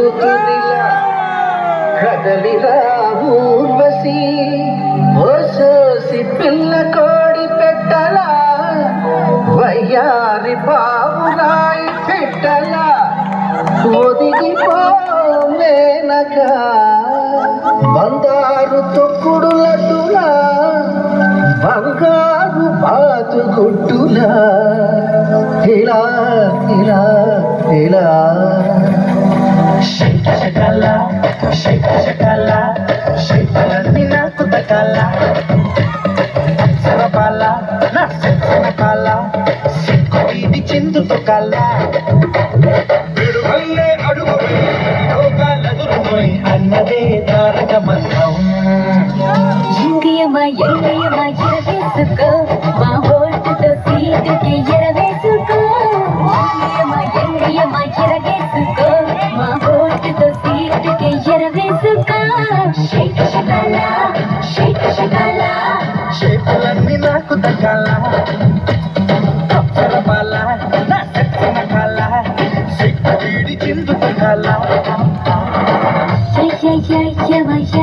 కూతురిలా కదలిరా ఊర్వశి ఓ సోసి పిల్ల కోడి పెట్టలా వయ్యారి బావురాయి పెట్టలా ఒదిగిపోలేనగా బంగారు తొక్కుడు లడ్డులా బంగారు బాతుగుడ్డులా ఇలా ఇలా ఇలా షేక్ షకల షేక్ షకల షేక్లన్నీ నాకు తకల సరపాల నా సరపాల సిక్కుది చిందుతో కల విడువల్లే అడుగు లోకాలదురుమై అన్నదే తారక మంత్రం ఎంగియమా ఎరవేసుకో మా హోటతో సీటుకి ఎరవేసుకో ఎంగియమా ఎరవేసుకో మా హోటతో సీటుకి ఎరవేసుకో షేక్ షకల షేక్ షకల షేక్లన్నీ నాకు తకల సరపాల నా సరపాల సిక్కుది చిందుతో కల యా యా యా యా